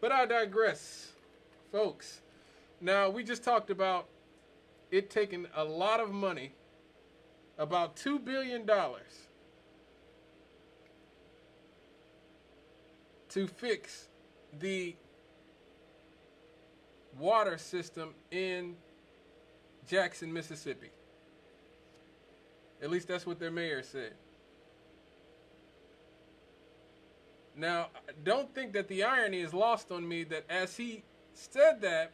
But I digress, folks. Now, we just talked about it taking a lot of money, about $2 billion, to fix the water system in Jackson, Mississippi. At least that's what their mayor said. Now, don't think that the irony is lost on me that as he said that,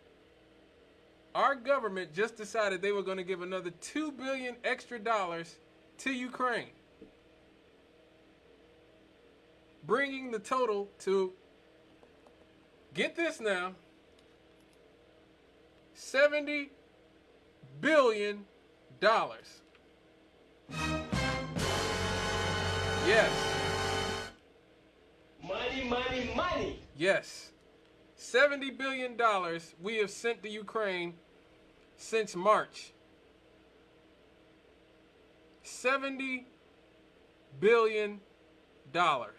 our government just decided they were going to give another $2 billion extra to Ukraine, bringing the total to, get this now, $70 billion. Yes. Money, money, money. Yes. $70 billion we have sent to Ukraine since March. $70 billion. To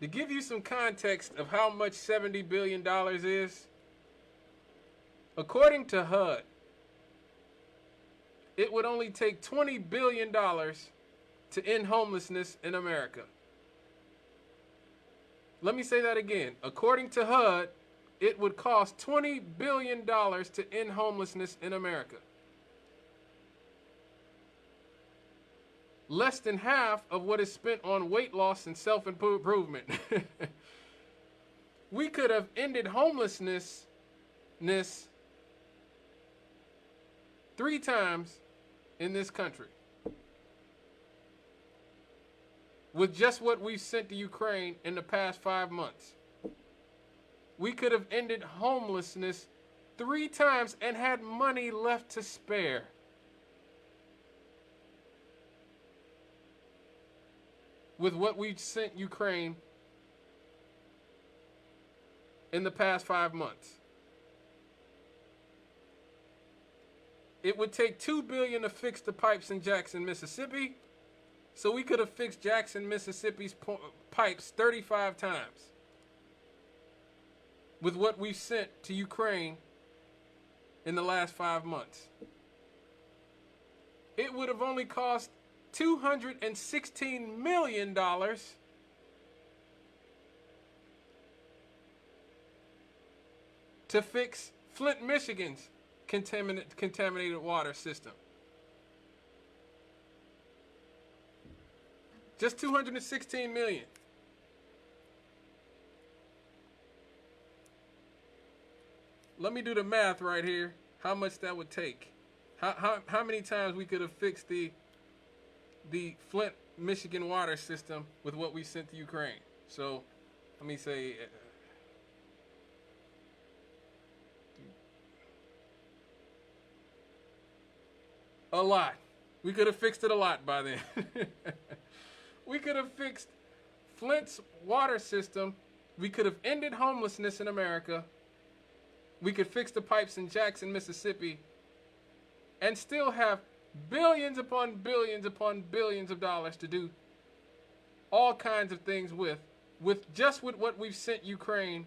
give you some context of how much $70 billion is, according to HUD, it would only take $20 billion to end homelessness in America. Let me say that again. According to HUD, it would cost $20 billion to end homelessness in America. Less than half of what is spent on weight loss and self-improvement. We could have ended homelessness 3 times in this country with just what we've sent to Ukraine in the past 5 months. We could have ended homelessness 3 times and had money left to spare. With what we've sent Ukraine in the past 5 months. It would take $2 billion to fix the pipes in Jackson, Mississippi. So we could have fixed Jackson, Mississippi's pipes 35 times with what we've sent to Ukraine in the last 5 months. It would have only cost $216 million to fix Flint, Michigan's contaminated water system. Just $216 million. Let me do the math right here. How much that would take? How many times we could have fixed the Flint, Michigan water system with what we sent to Ukraine? So, let me say, a lot. We could have fixed it a lot by then. We could have fixed Flint's water system. We could have ended homelessness in America. We could fix the pipes in Jackson, Mississippi, and still have billions upon billions upon billions of dollars to do all kinds of things with what we've sent Ukraine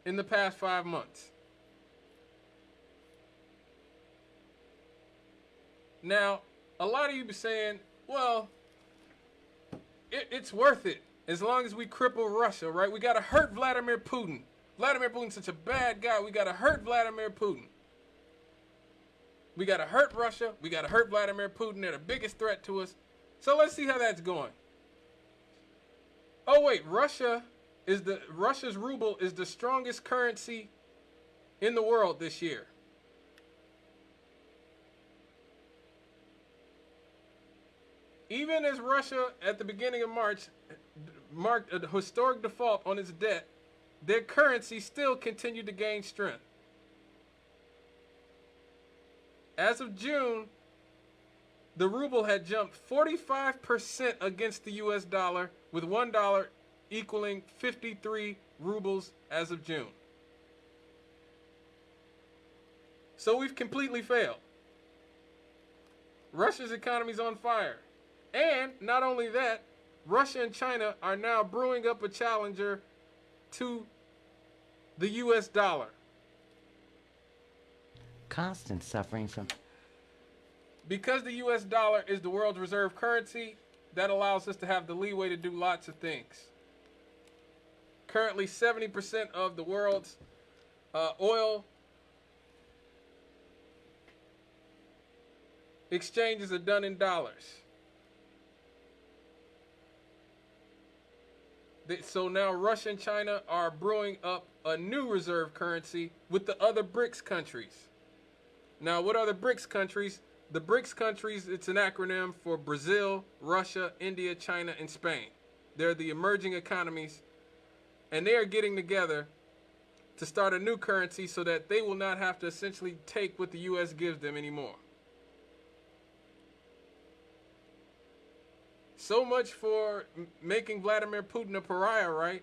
in the past 5 months. Now, a lot of you be saying, well, it's worth it as long as we cripple Russia, right? We got to hurt Vladimir Putin. Vladimir Putin's such a bad guy. We got to hurt Vladimir Putin. We got to hurt Russia. We got to hurt Vladimir Putin. They're the biggest threat to us. So let's see how that's going. Oh, wait, Russia's ruble is the strongest currency in the world this year. Even as Russia, at the beginning of March, marked a historic default on its debt, their currency still continued to gain strength. As of June, the ruble had jumped 45% against the US dollar, with $1 equaling 53 rubles as of June. So we've completely failed. Russia's economy's on fire. And not only that, Russia and China are now brewing up a challenger to the US dollar. Constant suffering from. Because the US dollar is the world's reserve currency, that allows us to have the leeway to do lots of things. Currently, 70% of the world's oil exchanges are done in dollars. So now Russia and China are brewing up a new reserve currency with the other BRICS countries. Now, what are the BRICS countries? The BRICS countries, it's an acronym for Brazil, Russia, India, China, and Spain. They're the emerging economies, and they are getting together to start a new currency so that they will not have to essentially take what the U.S. gives them anymore. So much for making Vladimir Putin a pariah, right?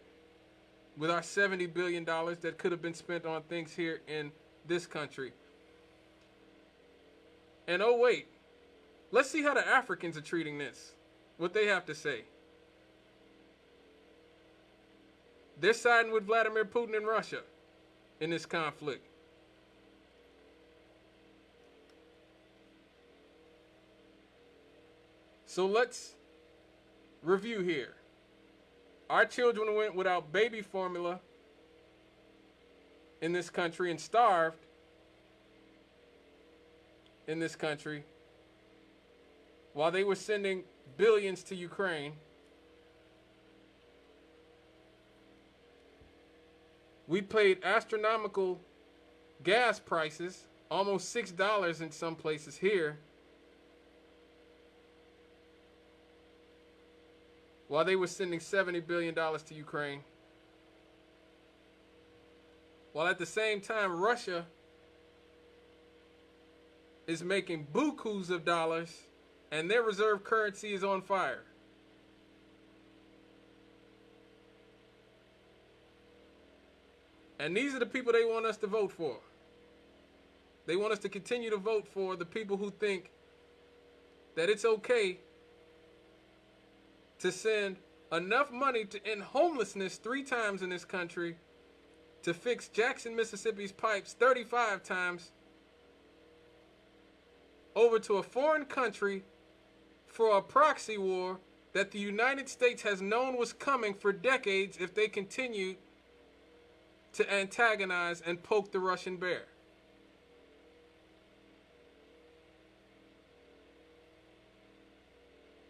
With our $70 billion that could have been spent on things here in this country. And oh wait, let's see how the Africans are treating this. What they have to say. They're siding with Vladimir Putin and Russia in this conflict. So let's review here. Our children went without baby formula in this country and starved in this country while they were sending billions to Ukraine. We paid astronomical gas prices, almost $6 in some places here, while they were sending $70 billion to Ukraine. While at the same time, Russia is making bukus of dollars and their reserve currency is on fire. And these are the people they want us to vote for. They want us to continue to vote for the people who think that it's okay to send enough money to end homelessness 3 times in this country, to fix Jackson, Mississippi's pipes 35 times, over to a foreign country for a proxy war that the United States has known was coming for decades if they continued to antagonize and poke the Russian bear.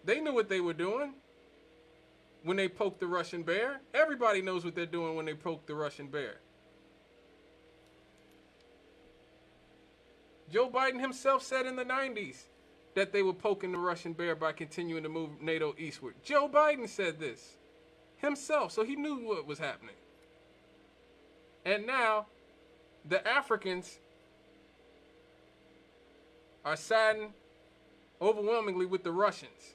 They knew what they were doing when they poked the Russian bear. Everybody knows what they're doing when they poke the Russian bear. Joe Biden himself said in the 90s that they were poking the Russian bear by continuing to move NATO eastward. Joe Biden said this himself, so he knew what was happening. And now the Africans are siding overwhelmingly with the Russians.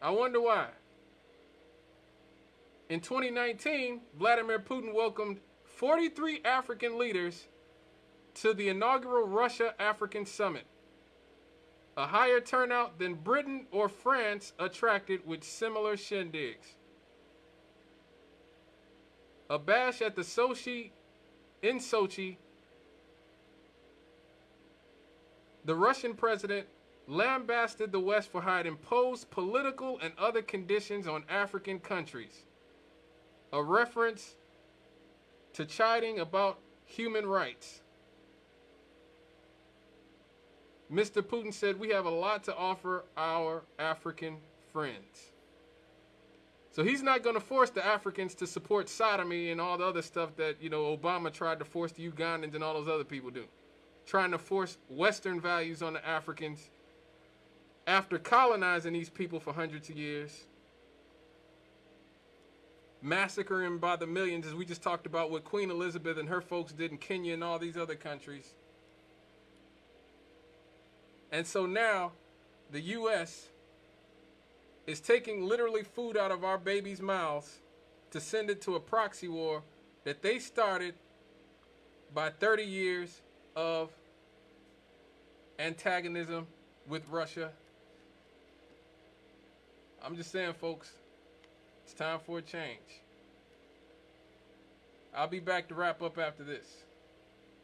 I wonder why. In 2019, Vladimir Putin welcomed 43 African leaders to the inaugural Russia-African Summit, a higher turnout than Britain or France attracted with similar shindigs. A bash at the Sochi, in Sochi, the Russian president lambasted the West for how it imposed political and other conditions on African countries, a reference to chiding about human rights. Mr. Putin said, "We have a lot to offer our African friends." So he's not going to force the Africans to support sodomy and all the other stuff that, Obama tried to force the Ugandans and all those other people do. Trying to force Western values on the Africans after colonizing these people for hundreds of years. Massacring by the millions, as we just talked about what Queen Elizabeth and her folks did in Kenya and all these other countries. And so now the U.S. is taking literally food out of our babies' mouths to send it to a proxy war that they started by 30 years of antagonism, with Russia. I'm just saying, folks, it's time for a change. I'll be back to wrap up after this.